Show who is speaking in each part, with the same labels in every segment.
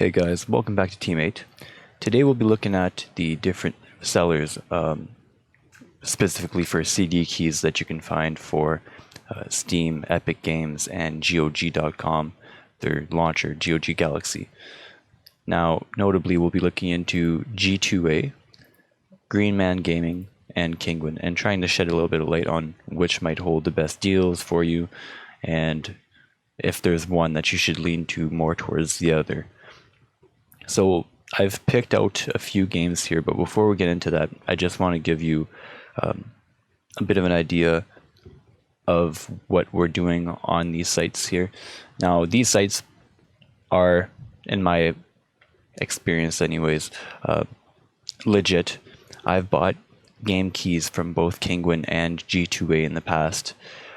Speaker 1: Hey guys, welcome back to Teammate. Today we'll be looking at the different sellers, specifically for CD keys that you can find for Steam, EpicGames, and GOG.com, their launcher, GOG Galaxy. Now, notably, we'll be looking into G2A, Green Man Gaming, and Kinguin, and trying to shed a little bit of light on which might hold the best deals for you, and if there's one that you should lean to more towards the other. So I've picked out a few games here, but before we get into that, I just want to give you a bit of an idea of what we're doing on these sites here. Now, these sites are, in my experience anyways, legit. I've bought game keys from both Kinguin and G2A in the past,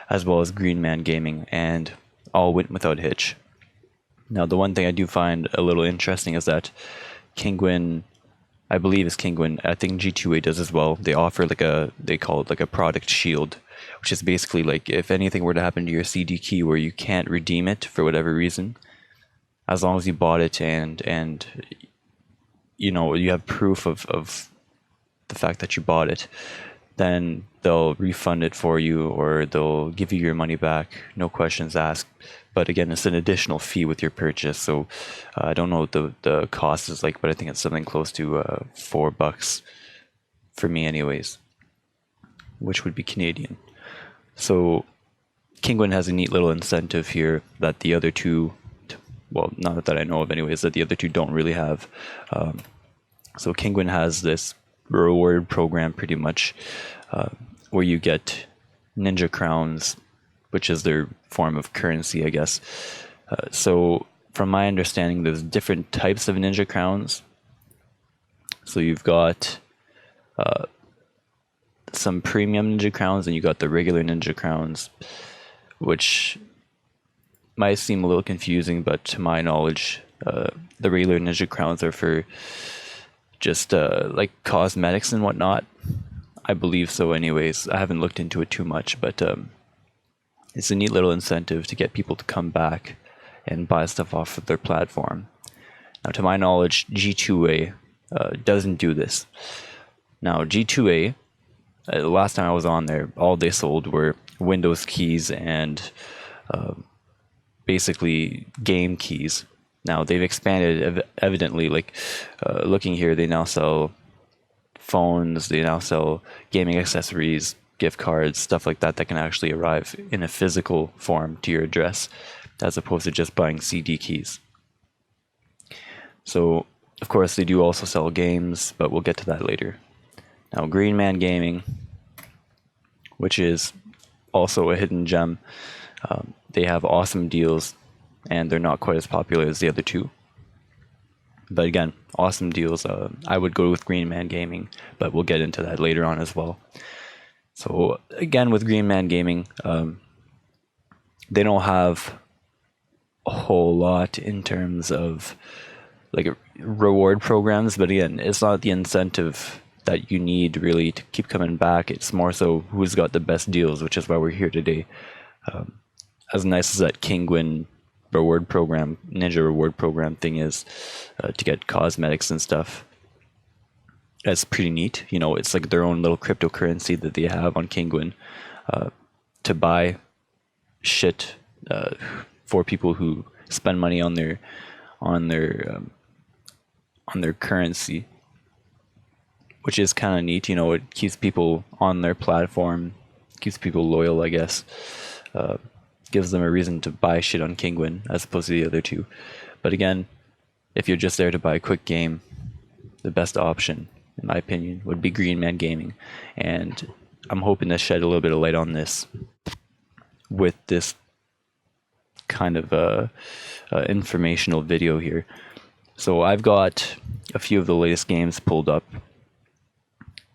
Speaker 1: as well as Green Man Gaming, and all went without hitch. Now, the one thing I do find a little interesting is that Kinguin, I believe is Kinguin, I think G2A does as well. They offer they call it like a product shield, which is basically like if anything were to happen to your CD key where you can't redeem it for whatever reason, as long as you bought it and you know, you have proof of the fact that you bought it, then they'll refund it for you or they'll give you your money back, no questions asked. But again, it's an additional fee with your purchase, so I don't know what the cost is like, but I think it's something close to $4 for me anyways, which would be Canadian. So Kinguin has a neat little incentive here that the other two, well, not that I know of anyways, that the other two don't really have. So Kinguin has this reward program pretty much where you get ninja crowns, which is their form of currency, I guess. So from my understanding, there's different types of ninja crowns. So you've got some premium ninja crowns and you got the regular ninja crowns, which might seem a little confusing, but to my knowledge, the regular ninja crowns are for just like cosmetics and whatnot. I believe so anyways. I haven't looked into it too much, but it's a neat little incentive to get people to come back and buy stuff off of their platform. Now, to my knowledge, G2A doesn't do this. Now, G2A, the last time I was on there, all they sold were Windows keys and basically game keys. Now, they've expanded, evidently, like looking here, they now sell phones, they now sell gaming accessories, gift cards, stuff like that can actually arrive in a physical form to your address, as opposed to just buying CD keys. So, of course, they do also sell games, but we'll get to that later. Now, Green Man Gaming, which is also a hidden gem, they have awesome deals, and they're not quite as popular as the other two. But again, awesome deals. I would go with Green Man Gaming, but we'll get into that later on as well. So again, with Green Man Gaming, they don't have a whole lot in terms of like reward programs, but again, it's not the incentive that you need really to keep coming back. It's more so who's got the best deals, which is why we're here today. As nice as that Kinguin reward program, ninja reward program thing is, to get cosmetics and stuff, that's pretty neat. You know, it's like their own little cryptocurrency that they have on Kinguin to buy shit for people who spend money on their currency, which is kind of neat. You know, it keeps people on their platform, keeps people loyal, I guess. Gives them a reason to buy shit on Kinguin as opposed to the other two. But again, if you're just there to buy a quick game, the best option, in my opinion, would be Green Man Gaming. And I'm hoping to shed a little bit of light on this with this kind of informational video here. So I've got a few of the latest games pulled up.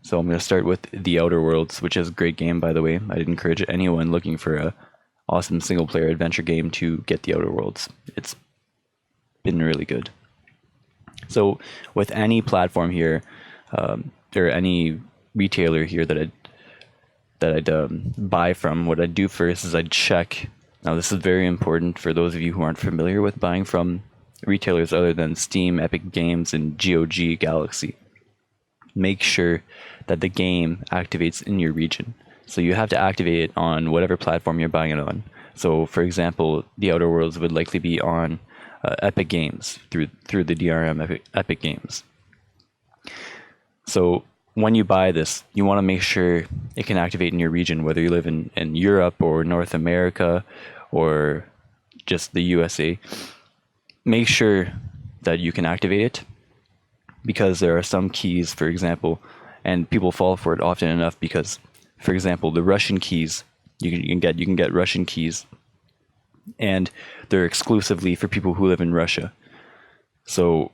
Speaker 1: So I'm going to start with The Outer Worlds, which is a great game, by the way. I'd encourage anyone looking for a awesome single-player adventure game to get The Outer Worlds. It's been really good. So with any platform here, or any retailer here that I'd buy from, what I'd do first is I'd check. Now, this is very important for those of you who aren't familiar with buying from retailers other than Steam, Epic Games, and GOG Galaxy. Make sure that the game activates in your region. So you have to activate it on whatever platform you're buying it on. So, for example, The Outer Worlds would likely be on Epic Games through the DRM Epic Games. So when you buy this, you want to make sure it can activate in your region, whether you live in Europe or North America or just the USA. Make sure that you can activate it, because there are some keys, for example, and people fall for it often enough because, for example, the Russian keys, you can get Russian keys, and they're exclusively for people who live in Russia. So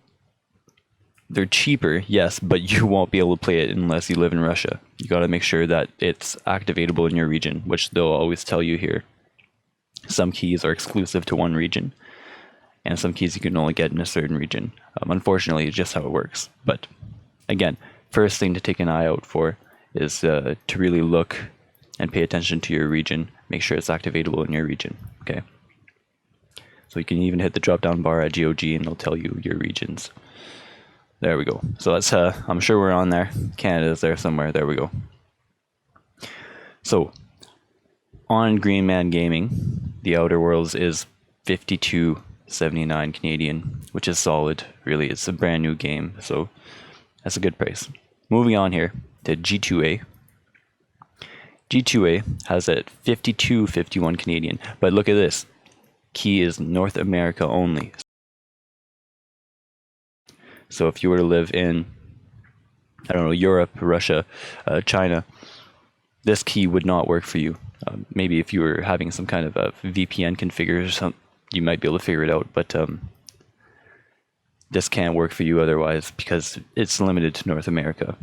Speaker 1: they're cheaper, yes, but you won't be able to play it unless you live in Russia. You got to make sure that it's activatable in your region, which they'll always tell you here. Some keys are exclusive to one region, and some keys you can only get in a certain region. Unfortunately, it's just how it works. But again, first thing to take an eye out for is to really look and pay attention to your region. Make sure it's activatable in your region. Okay. So you can even hit the drop-down bar at GOG, and it'll tell you your regions. There we go. So that's I'm sure we're on there. Canada's there somewhere. There we go. So on Green Man Gaming, The Outer Worlds is $52.79 Canadian, which is solid. Really, it's a brand new game, so that's a good price. Moving on here to G2A. G2A has it $52.51 Canadian, but look at this. Key is North America only. So if you were to live in, I don't know, Europe, Russia, China, this key would not work for you. Maybe if you were having some kind of a VPN configured or something, you might be able to figure it out, but this can't work for you otherwise because it's limited to North America.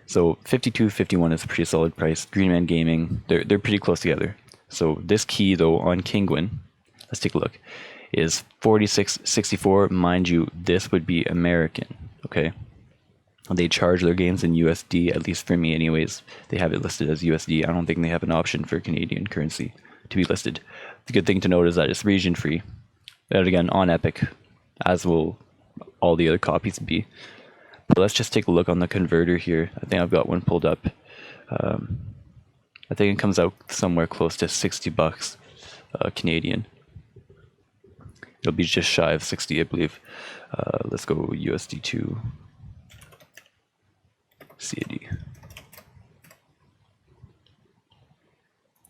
Speaker 1: So $52.51 is a pretty solid price. Green Man Gaming, they're pretty close together. So this key though on Kinguin, let's take a look, is $46.64. Mind you, this would be American, okay? They charge their games in USD, at least for me anyways. They have it listed as USD. I don't think they have an option for Canadian currency to be listed. The good thing to note is that it's region free. And again, on Epic, as will all the other copies be. But let's just take a look on the converter here. I think I've got one pulled up. I think it comes out somewhere close to $60 Canadian. It'll be just shy of 60, I believe. Let's go USD to CAD.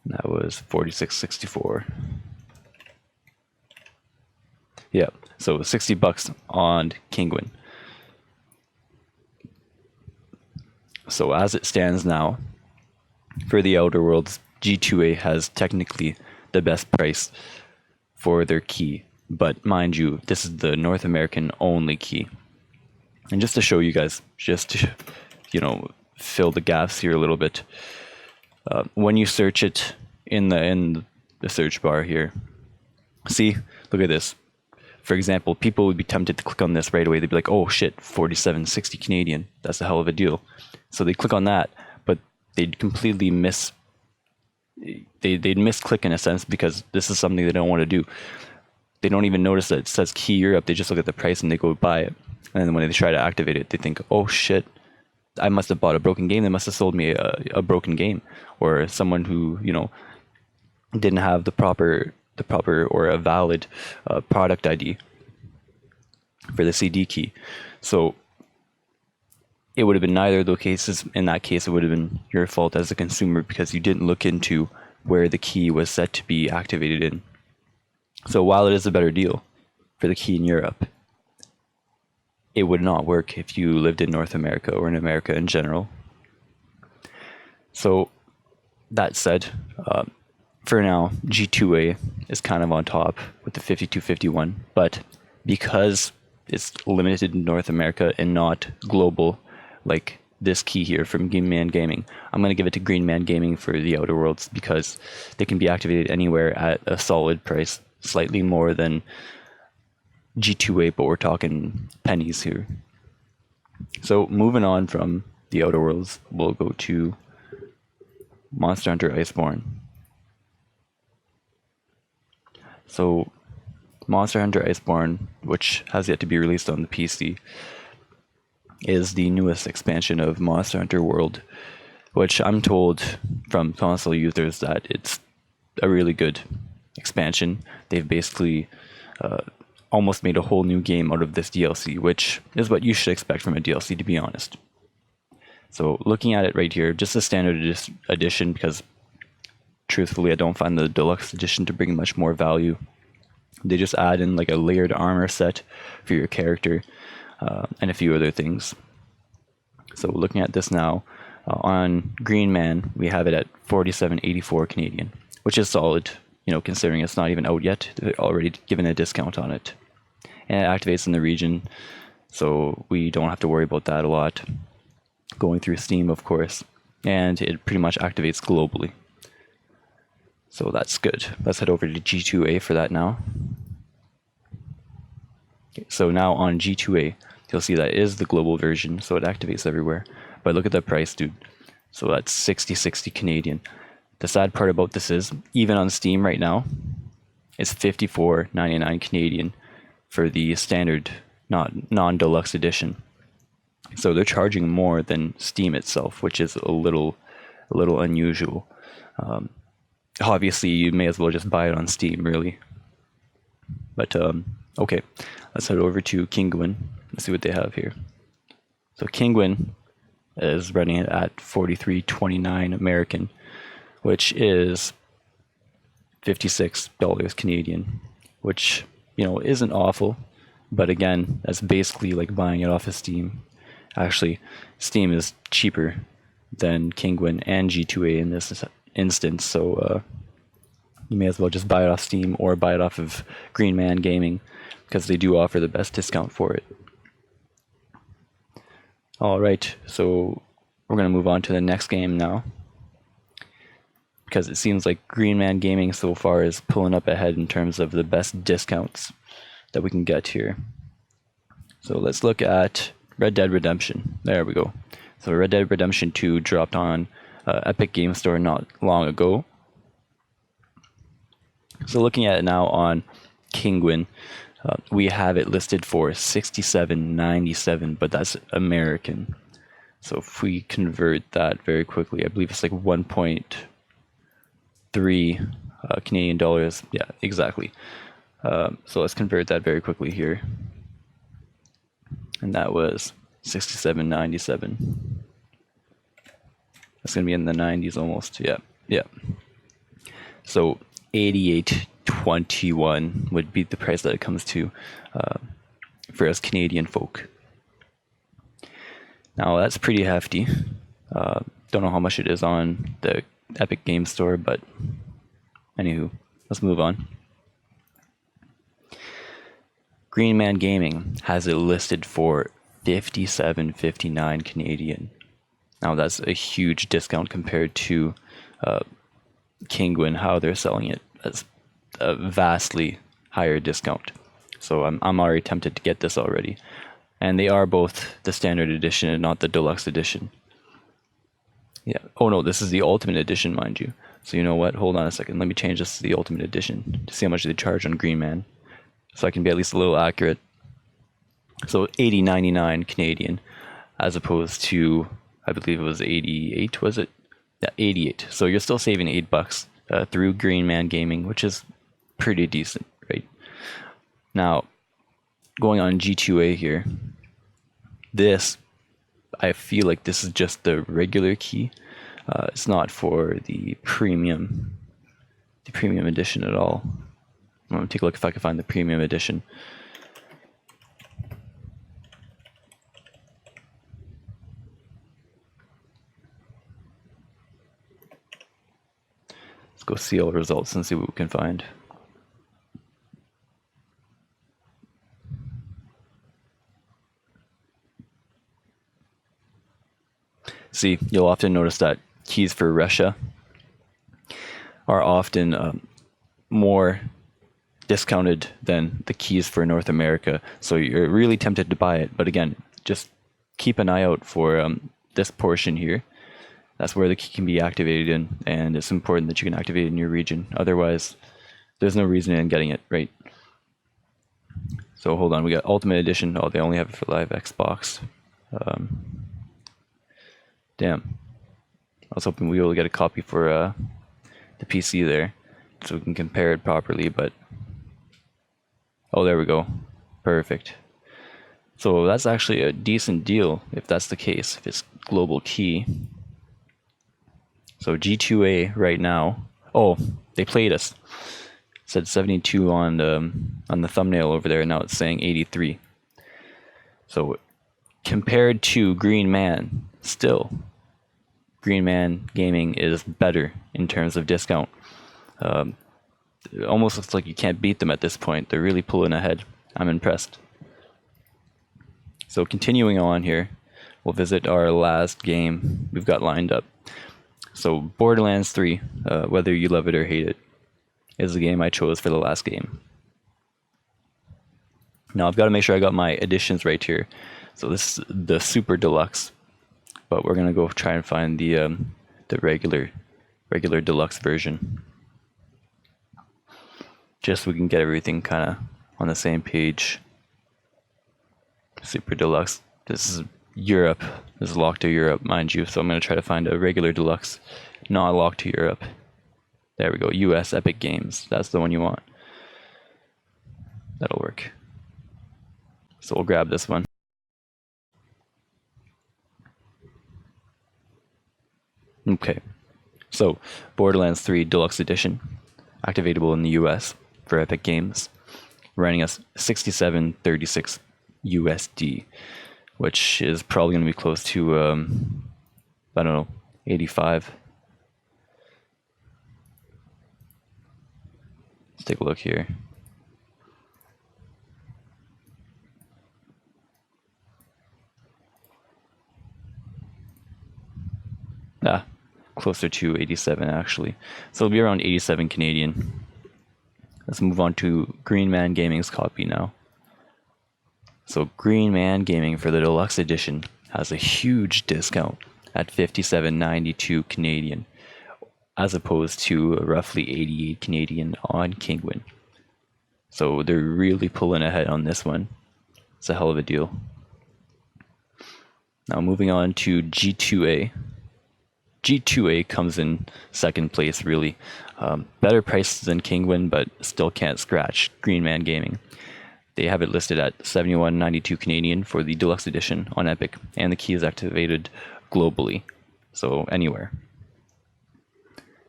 Speaker 1: That was $46.64. Yeah, so $60 on Kinguin. So as it stands now, for the Outer Worlds, G2A has technically the best price for their key. But mind you, this is the North American only key. And just to show you guys, just to, fill the gaps here a little bit, when you search it in the search bar here, see, look at this. For example, people would be tempted to click on this right away. They'd be like, oh shit, 47.60 Canadian. That's a hell of a deal. So they click on that, but they'd completely they'd misclick in a sense, because this is something they don't want to do. They don't even notice that it says Key Europe. They just look at the price and they go buy it. And then when they try to activate it, they think, oh shit, I must have bought a broken game. They must have sold me a broken game. Or someone who, didn't have the proper or a valid product ID for the CD key. So it would have been neither of those cases. In that case, it would have been your fault as a consumer because you didn't look into where the key was set to be activated in. So while it is a better deal for the key in Europe, it would not work if you lived in North America or in America in general. So that said, for now, G2A is kind of on top with the 52.51, but because it's limited in North America and not global, like this key here from Green Man Gaming, I'm going to give it to Green Man Gaming for the Outer Worlds because they can be activated anywhere at a solid price, slightly more than G2A, but we're talking pennies here. So moving on from the Outer Worlds, we'll go to Monster Hunter Iceborne. So Monster Hunter Iceborne, which has yet to be released on the PC, is the newest expansion of Monster Hunter World, which I'm told from console users that it's a really good expansion. They've basically almost made a whole new game out of this DLC, which is what you should expect from a DLC, to be honest. So looking at it right here, just a standard edition, because truthfully I don't find the deluxe edition to bring much more value. They just add in like a layered armor set for your character and a few other things. So looking at this now, on Green Man, we have it at 47.84 Canadian, which is solid, you know, considering it's not even out yet. They're already given a discount on it. And it activates in the region, so we don't have to worry about that a lot. Going through Steam, of course, and it pretty much activates globally. So that's good. Let's head over to G2A for that now. Okay, so now on G2A, you'll see that is the global version, so it activates everywhere. But look at the price, dude. So that's 60 Canadian. The sad part about this is, even on Steam right now, it's 54.99 Canadian for the standard, non-deluxe edition. So they're charging more than Steam itself, which is a little unusual. Obviously, you may as well just buy it on Steam, really. But okay, let's head over to Kinguin. Let's see what they have here. So Kinguin is running it at 43.29 American, which is $56 Canadian, which, you know, isn't awful. But again, that's basically like buying it off of Steam. Actually, Steam is cheaper than Kinguin and G2A in this instance, so you may as well just buy it off Steam or buy it off of Green Man Gaming, because they do offer the best discount for it. Alright, so we're going to move on to the next game now, because it seems like Green Man Gaming so far is pulling up ahead in terms of the best discounts that we can get here. So let's look at Red Dead Redemption. There we go. So Red Dead Redemption 2 dropped on Epic Games Store not long ago. So looking at it now on Kinguin, we have it listed for $67.97, but that's American. So if we convert that very quickly, I believe it's like 1.3 Canadian dollars. Yeah, exactly. So let's convert that very quickly here. And that was $67.97. That's going to be in the 90s almost. Yeah. So $88.21 would be the price that it comes to for us Canadian folk. Now that's pretty hefty. Don't know how much it is on the Epic Games Store, but anywho, let's move on. Green Man Gaming has it listed for $57.59 Canadian. Now that's a huge discount compared to Kinguin, how they're selling it as a vastly higher discount. So I'm already tempted to get this already. And they are both the standard edition and not the deluxe edition. Yeah. Oh no, this is the ultimate edition, mind you. So you know what? Hold on a second. Let me change this to the ultimate edition to see how much they charge on Green Man, so I can be at least a little accurate. So $80.99 Canadian, as opposed to, I believe it was 88, was it? Yeah, 88. So you're still saving $8 through Green Man Gaming, which is pretty decent, right? Now, going on G2A here, this, I feel like this is just the regular key. It's not for the premium edition at all. I'm gonna take a look if I can find the premium edition. Let's go see all the results and see what we can find. See, you'll often notice that keys for Russia are often more discounted than the keys for North America, so you're really tempted to buy it. But again, just keep an eye out for this portion here. That's where the key can be activated in, and it's important that you can activate it in your region. Otherwise, there's no reason in getting it, right? So hold on, we got Ultimate Edition. Oh, they only have it for live Xbox. Damn. I was hoping we will get a copy for the PC there, so we can compare it properly, but... Oh, there we go. Perfect. So that's actually a decent deal, if that's the case, if it's global key. So G2A right now... Oh, they played us. It said 72 on the thumbnail over there, and now it's saying 83. So compared to Green Man, still, Green Man Gaming is better in terms of discount. It almost looks like you can't beat them at this point. They're really pulling ahead. I'm impressed. So continuing on here, we'll visit our last game we've got lined up. So Borderlands 3, whether you love it or hate it, is the game I chose for the last game. Now I've got to make sure I got my editions right here. So this is the Super Deluxe, but we're gonna go try and find the regular deluxe version, just so we can get everything kind of on the same page. Super Deluxe. This is Europe. This is locked to Europe, mind you. So I'm gonna try to find a regular deluxe, not locked to Europe. There we go. US Epic Games. That's the one you want. That'll work. So we'll grab this one. Okay. So Borderlands 3 Deluxe Edition, activatable in the US for Epic Games, running us $67.36 USD, which is probably going to be close to I don't know, 85. Let's take a look here. Closer to 87 actually. So it'll be around 87 Canadian. Let's move on to Green Man Gaming's copy now. So Green Man Gaming for the Deluxe Edition has a huge discount at 57.92 Canadian, as opposed to roughly 88 Canadian on Kinguin. So they're really pulling ahead on this one. It's a hell of a deal. Now moving on to G2A. G2A comes in second place, really. Better prices than Kinguin, but still can't scratch Green Man Gaming. They have it listed at 71.92 Canadian for the Deluxe Edition on Epic, and the key is activated globally, so anywhere.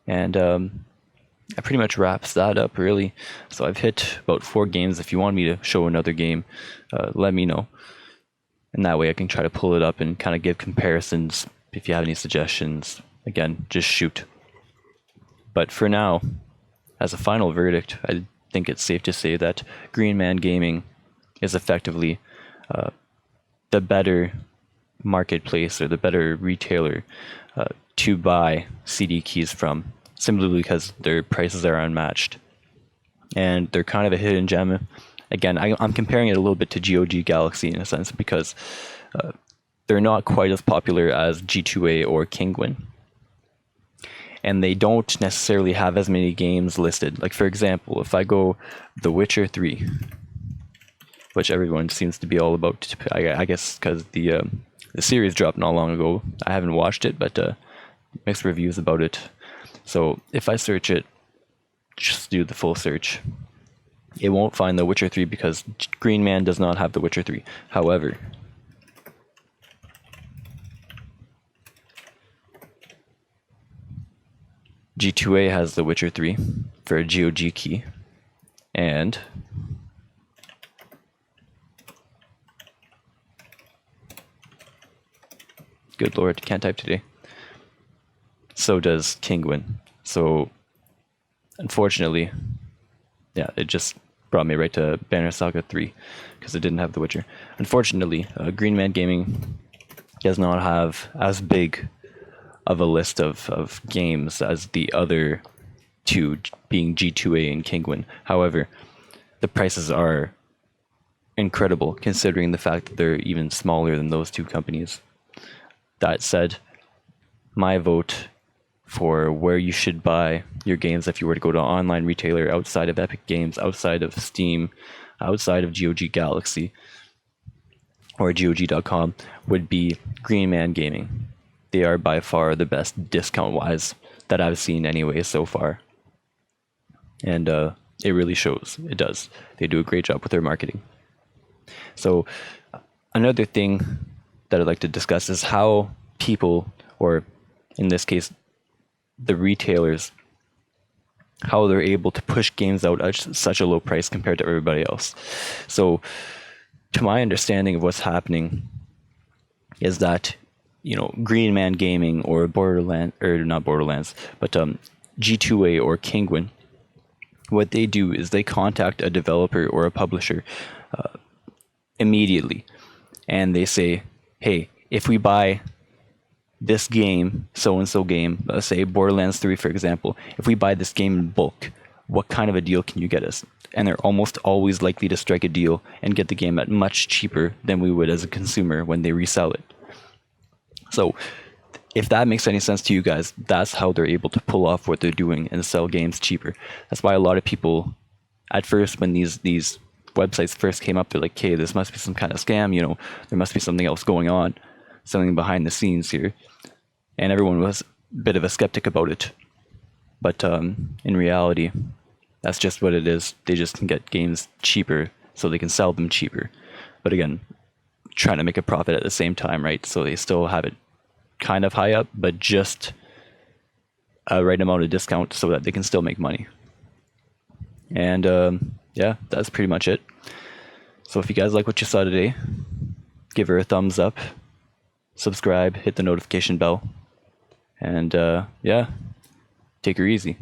Speaker 1: And that pretty much wraps that up, really. So I've hit about 4 games. If you want me to show another game, let me know. And that way I can try to pull it up and kind of give comparisons. If you have any suggestions, again, just shoot. But for now, as a final verdict, I think it's safe to say that Green Man Gaming is effectively the better marketplace or the better retailer to buy CD keys from, simply because their prices are unmatched. And they're kind of a hidden gem. Again, I'm comparing it a little bit to GOG Galaxy in a sense, because they're not quite as popular as G2A or Kinguin. And they don't necessarily have as many games listed. Like, for example, if I go The Witcher 3, which everyone seems to be all about, I guess because the series dropped not long ago. I haven't watched it, but mixed reviews about it. So if I search it, just do the full search, it won't find The Witcher 3 because Green Man does not have The Witcher 3. However, G2A has The Witcher 3 for a GOG key, and good lord, can't type today. So does Kinguin. So unfortunately, yeah, it just brought me right to Banner Saga 3 because it didn't have The Witcher. Unfortunately, Green Man Gaming does not have as big of a list of games as the other two, being G2A and Kinguin. However, the prices are incredible considering the fact that they're even smaller than those two companies. That said, my vote for where you should buy your games if you were to go to an online retailer outside of Epic Games, outside of Steam, outside of GOG Galaxy or GOG.com would be Green Man Gaming. They are by far the best discount-wise that I've seen anyway so far. And it really shows. It does. They do a great job with their marketing. So another thing that I'd like to discuss is how people, or in this case, the retailers, how they're able to push games out at such a low price compared to everybody else. So to my understanding of what's happening is that, Green Man Gaming or Borderlands, or not Borderlands, but G2A or Kinguin, what they do is they contact a developer or a publisher immediately, and they say, hey, if we buy this game, so-and-so game, let's say Borderlands 3, for example, if we buy this game in bulk, what kind of a deal can you get us? And they're almost always likely to strike a deal and get the game at much cheaper than we would as a consumer when they resell it. So if that makes any sense to you guys, that's how they're able to pull off what they're doing and sell games cheaper. That's why a lot of people, at first, when these websites first came up, they're like, okay, this must be some kind of scam, there must be something else going on, something behind the scenes here. And everyone was a bit of a skeptic about it. But in reality, that's just what it is. They just can get games cheaper so they can sell them cheaper. But again, trying to make a profit at the same time, right? So they still have it kind of high up, but just a right amount of discount so that they can still make money. And yeah, that's pretty much it. So if you guys like what you saw today, give her a thumbs up, subscribe, hit the notification bell, and yeah, take her easy.